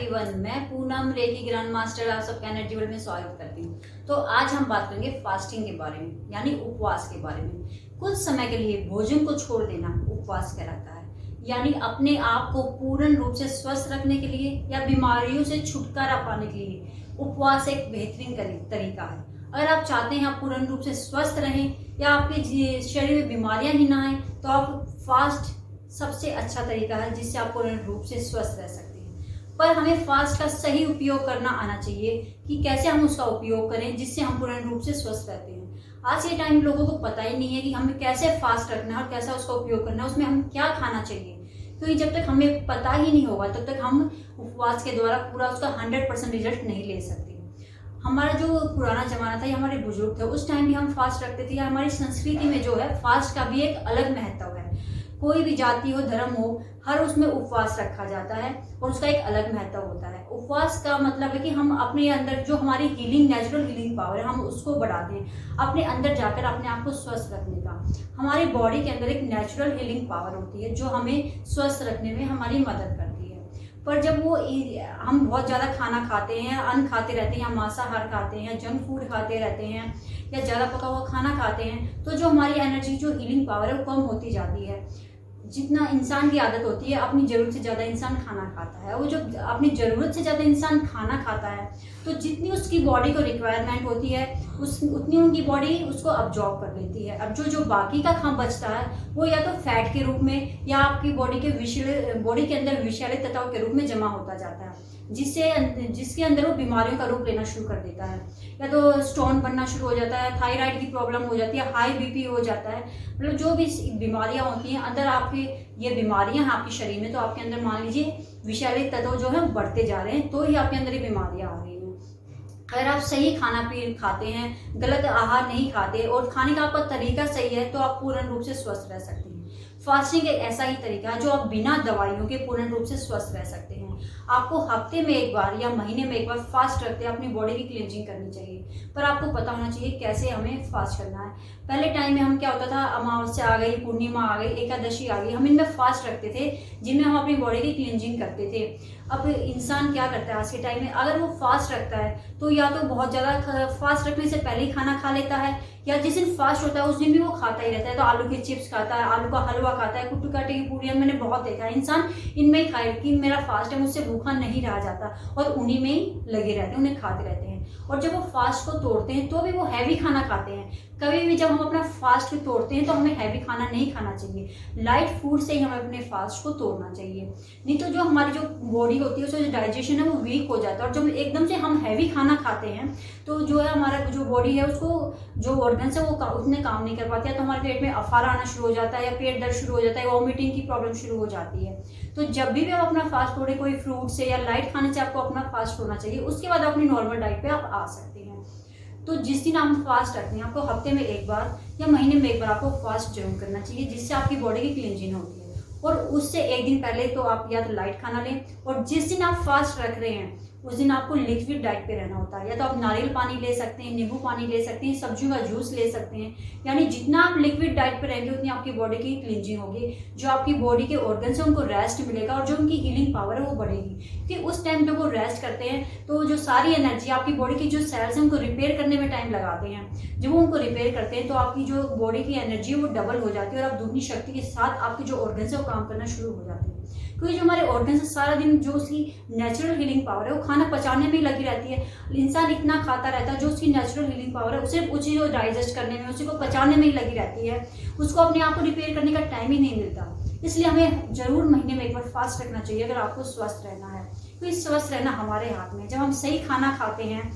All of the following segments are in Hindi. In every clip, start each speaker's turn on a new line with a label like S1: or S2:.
S1: एवरीवन, मैं पूनम रेकी ग्रैंड मास्टर आप सबका एनर्जी वर्ल्ड में स्वागत करती हूँ। तो आज हम बात करेंगे फास्टिंग के बारे में, यानी उपवास के बारे में। कुछ समय के लिए भोजन को छोड़ देना उपवास कहलाता है, यानी अपने आप को पूर्ण रूप से स्वस्थ रखने के लिए या बीमारियों से छुटकारा पाने के लिए उपवास एक बेहतरीन तरीका है। अगर आप चाहते हैं आप पूर्ण रूप से स्वस्थ रहें या आपके शरीर में बीमारियां ही ना आए, तो आप फास्ट सबसे अच्छा तरीका है जिससे आप पूर्ण रूप से स्वस्थ रह सकते हैं। पर हमें फास्ट का सही उपयोग करना आना चाहिए कि कैसे हम उसका उपयोग करें जिससे हम पूर्ण रूप से स्वस्थ रहते हैं। आज के टाइम लोगों को पता ही नहीं है कि हमें कैसे फास्ट रखना है और कैसा उसका उपयोग करना है, उसमें हम क्या खाना चाहिए। क्योंकि जब तक हमें पता ही नहीं होगा तब तक हम उपवास के द्वारा पूरा उसका 100% रिजल्ट नहीं ले सकते। हमारा जो पुराना जमाना था या हमारे बुजुर्ग थे, उस टाइम भी हम फास्ट रखते थे। या हमारी संस्कृति में जो है फास्ट का भी एक अलग महत्व है। कोई भी जाति हो, धर्म हो, हर उसमें उपवास रखा जाता है और उसका एक अलग महत्व होता है। उपवास का मतलब है कि हम अपने अंदर जो हमारी हीलिंग, नेचुरल हीलिंग पावर है, हम उसको बढ़ा दें। अपने अंदर जाकर अपने आप को स्वस्थ रखने का, हमारी बॉडी के अंदर एक नेचुरल हीलिंग पावर होती है जो हमें स्वस्थ रखने में हमारी मदद करती है। पर जब हम बहुत ज़्यादा खाना खाते हैं, अन्न खाते रहते हैं, या मांसाहार खाते हैं, जंक फूड खाते रहते हैं, या ज़्यादा पका हुआ खाना खाते हैं, तो जो हमारी एनर्जी, जो हीलिंग पावर है, वो कम होती जाती है। जितना इंसान की आदत होती है, अपनी ज़रूरत से ज़्यादा इंसान खाना खाता है। वो जो अपनी ज़रूरत से ज़्यादा इंसान खाना खाता है, तो जितनी उसकी बॉडी को रिक्वायरमेंट होती है उतनी उनकी बॉडी उसको अब्जॉर्ब कर लेती है। अब जो बाकी का खाना बचता है वो या तो फैट के रूप में या आपकी बॉडी के अंदर विषैले तत्वों के रूप में जमा होता जाता है, जिसके अंदर वो बीमारियों का रूप लेना शुरू कर देता है। या तो स्टोन बनना शुरू हो जाता है, थायराइड की प्रॉब्लम हो जाती है, हाई बीपी हो जाता है। मतलब जो भी बीमारियां होती हैं अंदर, आपके ये बीमारियां हैं आपके शरीर में, तो आपके अंदर मान लीजिए विषैले तत्व जो है बढ़ते जा रहे हैं, तो ही आपके अंदर ये बीमारियां आ रही हैं। अगर आप सही खाना खाते हैं, गलत आहार नहीं खाते और खाने का आपका तरीका सही है, तो आप पूर्ण रूप से स्वस्थ रह सकते हैं। फास्टिंग एक ऐसा ही तरीका है जो आप बिना दवाइयों के पूर्ण रूप से स्वस्थ रह सकते हैं। आपको हफ्ते में एक बार या महीने में एक बार फास्ट रखते अपनी बॉडी की क्लींजिंग करनी चाहिए। पर आपको पता होना चाहिए कैसे हमें फास्ट करना है। पहले टाइम में हम क्या होता था, अमावस्या आ गई, पूर्णिमा आ गई, एकादशी आ गई, हम इनमें फास्ट रखते थे जिनमें हम अपनी बॉडी की क्लींजिंग करते थे। अब इंसान क्या करता है आज के टाइम में, अगर वो फास्ट रखता है तो या तो बहुत ज़्यादा फास्ट रखने से पहले ही खाना खा लेता है, या जिस दिन फास्ट होता है उस दिन भी वो खाता ही रहता है। तो आलू के चिप्स खाता है, आलू का हलवा खाता है, कुट्टू काटे की पूरियां, मैंने बहुत देखा है। इंसान इनमें ही खाए कि मेरा फास्ट है, मुझसे भूखा नहीं रहा जाता, और उन्हीं में ही लगे रहते हैं, उन्हें खाते रहते हैं। और जब वो फास्ट को तोड़ते हैं तो भी वो हैवी खाना खाते हैं। कभी भी जब हम अपना फास्ट को तोड़ते हैं तो हमें हैवी खाना नहीं खाना चाहिए। लाइट फूड से ही हमें अपने फास्ट को तोड़ना चाहिए, नहीं तो जो हमारी जो बॉडी होती है उसका जो डाइजेशन है वो वीक हो जाता है। और जब एकदम से हम हैवी खाना खाते हैं तो जो है हमारा जो बॉडी है उसको जो ऑर्गन्स है वो उतने काम नहीं कर पाते हैं, तो हमारे पेट में अफारा आना शुरू हो जाता है या पेट दर्द शुरू हो जाता है, वॉमिटिंग की प्रॉब्लम शुरू हो जाती है। तो जब भी आप अपना फास्ट तोड़े, कोई फ्रूट से या लाइट खाने से आपको अपना फास्ट तोड़ना चाहिए। उसके बाद अपनी नॉर्मल डाइट पे आप आ सकते हैं। तो जिस दिन आप फास्ट रखते हैं, आपको हफ्ते में एक बार या महीने में एक बार आपको फास्ट जरूर करना चाहिए, जिससे आपकी बॉडी की क्लींजिंग होती है। और उससे एक दिन पहले तो आप या तो लाइट खाना लें, और जिस दिन आप फास्ट रख रहे हैं उस दिन आपको लिक्विड डाइट पे रहना होता है। या तो आप नारियल पानी ले सकते हैं, नींबू पानी ले सकते हैं, सब्जियों का जूस ले सकते हैं। यानी जितना आप लिक्विड डाइट पे रहेंगे उतनी आपकी बॉडी की क्लींजिंग होगी, जो आपकी बॉडी के ऑर्गन्स हैं उनको रेस्ट मिलेगा, और जो उनकी हीलिंग पावर है वो बढ़ेगी। क्योंकि उस टाइम जब वो रेस्ट करते हैं तो जो सारी एनर्जी आपकी बॉडी की जो सेल्स हैं उनको रिपेयर करने में टाइम लगाते हैं। जब वो उनको रिपेयर करते हैं तो आपकी जो बॉडी की एनर्जी है वो डबल हो जाती है, और आप दुगनी शक्ति के साथ आपके जो ऑर्गन्स है वो काम करना शुरू हो जाते हैं। क्योंकि जो हमारे ऑर्गन्स है सारा दिन जो उसकी नेचुरल हीलिंग पावर है वो खाना पचाने में ही लगी रहती है। इंसान इतना खाता रहता है, जो उसकी नेचुरल हीलिंग पावर है उसे को डाइजेस्ट करने में, उसी को पचाने में ही लगी रहती है, उसको अपने आप को रिपेयर करने का टाइम ही नहीं मिलता। इसलिए हमें जरूर महीने में एक बार फास्ट रखना चाहिए अगर आपको स्वस्थ रहना है। क्योंकि स्वस्थ रहना हमारे हाथ में। जब हम सही खाना खाते हैं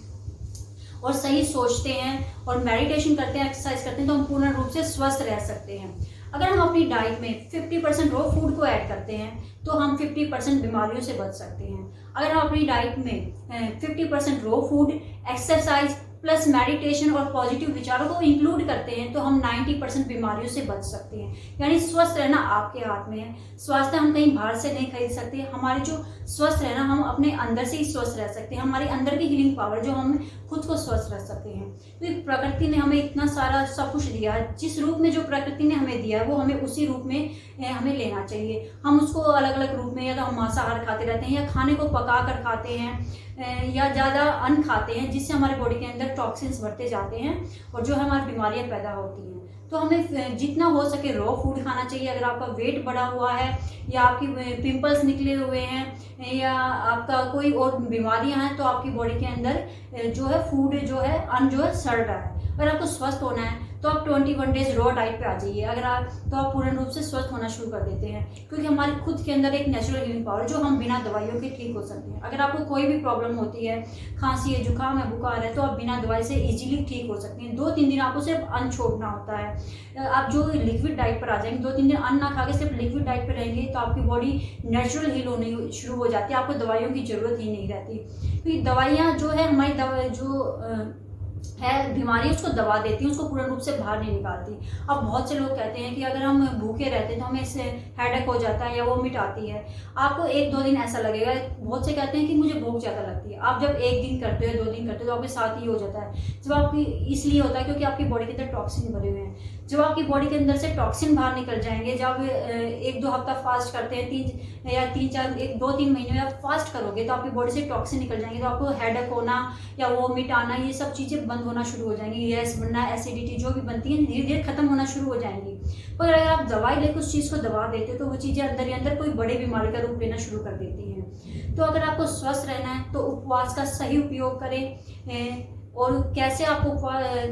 S1: और सही सोचते हैं और मेडिटेशन करते हैं, एक्सरसाइज करते हैं, तो हम पूर्ण रूप से स्वस्थ रह सकते हैं। अगर हम अपनी डाइट में 50% रॉ फूड को ऐड करते हैं तो हम 50% बीमारियों से बच सकते हैं। अगर हम अपनी डाइट में 50% raw food, exercise plus meditation और पॉजिटिव विचारों को इंक्लूड करते हैं तो हम 90% बीमारियों से बच सकते हैं। यानी स्वस्थ रहना आपके हाथ में है। स्वास्थ्य हम कहीं बाहर से नहीं खरीद सकते। हमारे जो स्वस्थ रहना हम अपने अंदर से ही स्वस्थ रह सकते हैं। हमारे अंदर की हीलिंग पावर जो हम खुद को स्वस्थ रह सकते हैं। तो प्रकृति ने हमें इतना सारा सब कुछ दिया है। जिस रूप में जो प्रकृति ने हमें दिया है वो हमें उसी रूप में हमें लेना चाहिए। हम उसको अलग अलग रूप में, या तो हम मांसाहार खाते रहते हैं, या खाने को पका कर खाते हैं, या ज़्यादा अन्न खाते हैं, जिससे हमारे बॉडी के अंदर टॉक्सिन्स बढ़ते जाते हैं और जो हमारी बीमारियां पैदा होती हैं। तो हमें जितना हो सके रॉ फूड खाना चाहिए। अगर आपका वेट बढ़ा हुआ है, या आपकी पिंपल्स निकले हुए हैं, या आपका कोई और बीमारियां हैं, तो आपकी बॉडी के अंदर जो है फूड जो है अन्न जो है सड़ रहा है। अगर आपको स्वस्थ होना है तो आप 21 डेज रॉ डाइट पे आ जाइए। अगर आप तो आप पूर्ण रूप से स्वस्थ होना शुरू कर देते हैं, क्योंकि हमारे खुद के अंदर एक नेचुरल हीलिंग पावर जो हम बिना दवाइयों के ठीक हो सकते हैं। अगर आपको कोई भी प्रॉब्लम होती है, खांसी है, जुकाम है, बुखार है, तो आप बिना दवाई से इजीली ठीक हो सकते हैं। 2-3 दिन आपको सिर्फ अन्न छोड़ना होता है। आप जो लिक्विड डाइट पर आ जाएंगे, 2-3 दिन अन्न ना खा के सिर्फ लिक्विड डाइट पर रहेंगे, तो आपकी बॉडी नेचुरल हील होने शुरू हो जाती है। आपको दवाइयों की जरूरत ही नहीं रहती, क्योंकि दवाइयाँ जो है हमारी दवा जो है बीमारी उसको दबा देती है, उसको पूर्ण रूप से बाहर नहीं निकालती। अब बहुत से लोग कहते हैं कि अगर हम भूखे रहते हैं तो हमें इससे हेडेक हो जाता है या वोमिट आती है। आपको 1-2 दिन ऐसा लगेगा। बहुत से कहते हैं कि मुझे भूख ज़्यादा लगती है। आप जब 1 दिन करते हो, 2 दिन करते हो, तो आपके साथ ही हो जाता है। जब आपकी इसलिए होता है क्योंकि आपकी बॉडी के अंदर टॉक्सिन भरे हुए हैं। जब आपकी बॉडी के अंदर से टॉक्सिन बाहर निकल जाएंगे, जब 1-2 हफ्ता फास्ट करते हैं, 2-3 महीने आप फास्ट करोगे, तो आपकी बॉडी से टॉक्सिन निकल जाएंगे, तो आपको हेडेक होना या वोमिट आना, ये सब चीज़ें बंद होना शुरू हो जाएंगी। गैस बनना, एसिडिटी जो भी बनती है धीरे धीरे खत्म होना शुरू हो जाएंगी। पर अगर आप दवाई लेकर उस चीज़ को दबा देते हो तो वो चीज़ें अंदर ही अंदर कोई बड़ी बीमारी का रूप लेना शुरू कर देती हैं। तो अगर आपको स्वस्थ रहना है तो उपवास का सही उपयोग करें, और कैसे आपको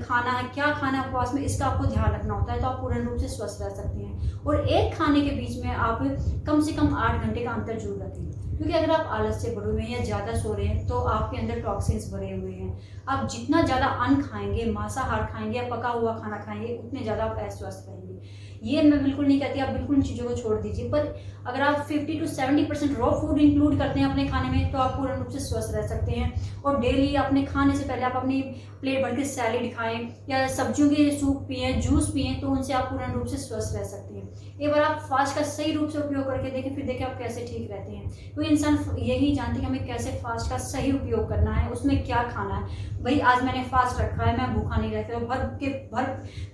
S1: खाना है, क्या खाना है उपवास में, इसका आपको ध्यान रखना होता है, तो आप पूर्ण रूप से स्वस्थ रह सकते हैं। और एक खाने के बीच में आप कम से कम 8 घंटे का अंतर जरूर रखें, क्योंकि अगर आप आलस से भरे हुए हैं या ज़्यादा सो रहे हैं तो आपके अंदर टॉक्सिन्स भरे हुए हैं। आप जितना ज़्यादा अन्न खाएंगे, मांसाहार खाएंगे या पका हुआ खाना खाएंगे, उतने ज़्यादा आप अस्वस्थ रहेंगे। ये मैं बिल्कुल नहीं कहती आप बिल्कुल इन चीज़ों को छोड़ दीजिए, पर अगर आप 50 to 70% रॉ फूड इंक्लूड करते हैं अपने खाने में, तो आप पूर्ण रूप से स्वस्थ रह सकते हैं। और डेली अपने खाने से पहले आप अपनी प्लेट भर के सैलेड खाएं, या सब्जियों के सूप पिए, जूस पिए, तो उनसे आप पूर्ण रूप से स्वस्थ रह सकते हैं। एक बार आप फास्ट का सही रूप से उपयोग करके देखें, फिर देखें आप कैसे ठीक रहते हैं। तो इंसान यही जानते हैं हमें कैसे फास्ट का सही उपयोग करना है, उसमें क्या खाना है। भाई आज मैंने फास्ट रखा है, मैं भूखा नहीं रहता, भर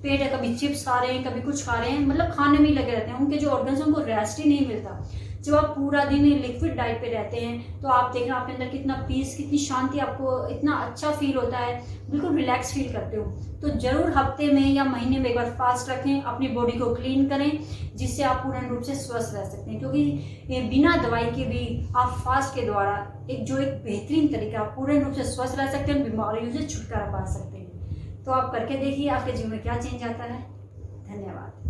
S1: पेट है, कभी चिप्स खा रहे हैं, कभी कुछ खा रहे हैं, मतलब खाने में ही लगे रहते हैं। उनके जो ऑर्गन्स हैं उनको रेस्ट ही नहीं मिलता। जब आप पूरा दिन लिक्विड डाइट पे रहते हैं तो आप देखना आपके अंदर कितना पीस, कितनी शांति, आपको इतना अच्छा फील होता है, बिल्कुल रिलैक्स फील करते हो। तो जरूर हफ्ते में या महीने में एक बार फास्ट रखें, अपनी बॉडी को क्लीन करें, जिससे आप पूर्ण रूप से स्वस्थ रह सकते हैं। क्योंकि बिना दवाई के भी आप फास्ट के द्वारा एक बेहतरीन तरीका, आप पूर्ण रूप से स्वस्थ रह सकते हैं, बीमारियों से छुटकारा पा सकते हैं। तो आप करके देखिए आपके जीवन में क्या चेंज आता है। धन्यवाद।